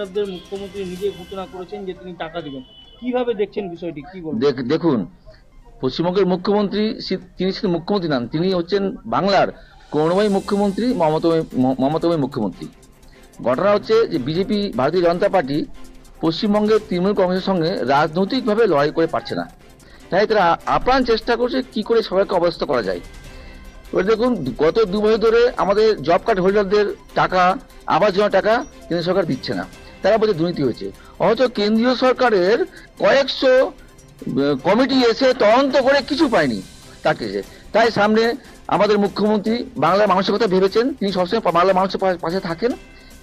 হোল্ডারদের মুখ্যমন্ত্রী নিজে ঘোষণা করেছেন যে তিনি টাকা দিবেন। কিভাবে দেখছেন বিষয়টি, কি বলবেন? দেখুন, পশ্চিমবঙ্গের মুখ্যমন্ত্রী তিনি শুধু মুখ্যমন্ত্রী নন, তিনি হচ্ছেন বাংলার করুণাময়ী মুখ্যমন্ত্রী, মমতাময়ী মুখ্যমন্ত্রী। ঘটনা হচ্ছে যে বিজেপি, ভারতীয় জনতা পার্টি পশ্চিমবঙ্গের তৃণমূল কংগ্রেসের সঙ্গে রাজনৈতিকভাবে লড়াই করে পারছে না। তাই তারা আপ্রাণ চেষ্টা করছে কি করে সবাইকে অবস্থা করা যায়। এবার দেখুন, গত 2 বছর ধরে আমাদের জব কার্ড হোল্ডারদের টাকা, আবাস যোজনা টাকা কেন্দ্র সরকার দিচ্ছে না। তারা বলছে দুর্নীতি হয়েছে। অথচ কেন্দ্রীয় সরকারের কয়েকশো কমিটি এসে তদন্ত করে কিছু পায়নি তাকে। তাই সামনে আমাদের মুখ্যমন্ত্রী বাংলার মানুষের কথা ভেবেছেন, তিনি সবসময় বাংলার মানুষের পাশে থাকেন,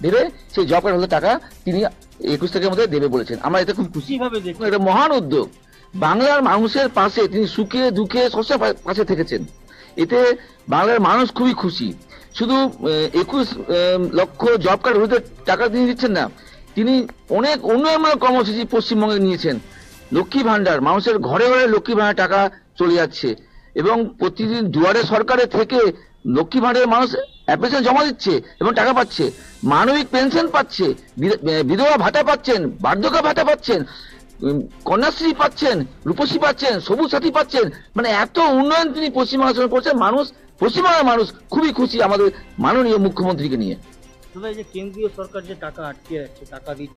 ভেবে সেই জব কার্ড হোল্ডার টাকা তিনি 21 তারিখের মধ্যে দেবে বলেছেন। আমরা এতে খুব খুশি। কিভাবে দেখছেন? এটা মহান উদ্যোগ। বাংলার মানুষের পাশে তিনি সুখে দুঃখে সবসময় পাশে থেকেছেন, এতে বাংলার মানুষ খুবই খুশি। শুধু 21 লক্ষ জব কার্ড হোল্ডার টাকা তিনি দিচ্ছেন না, তিনি অনেক উন্নয়নমূলক কর্মসূচি পশ্চিমবঙ্গে নিয়েছেন। লক্ষ্মী ভান্ডার, মানুষের ঘরে ঘরে লক্ষ্মী ভান্ডার টাকা চলে যাচ্ছে এবং প্রতিদিন দুয়ারে সরকারের থেকে লক্ষ্মী ভান্ডারের মানুষ অ্যাপ্লিকেশন জমা দিচ্ছে এবং টাকা পাচ্ছে। মানবিক পেনশন পাচ্ছে, বিধবা ভাতা পাচ্ছেন, বার্ধক্য ভাতা পাচ্ছেন, কন্যাশ্রী পাচ্ছেন, রূপশ্রী পাচ্ছেন, সবুজ সাথী পাচ্ছেন। মানে এত উন্নয়ন তিনি পশ্চিমবাংলার করছেন। পশ্চিমবাংলার মানুষ খুবই খুশি আমাদের মাননীয় মুখ্যমন্ত্রীকে নিয়ে। দাদা, এই যে কেন্দ্রীয় সরকার যে টাকা আটকে যাচ্ছে, টাকা দিচ্ছে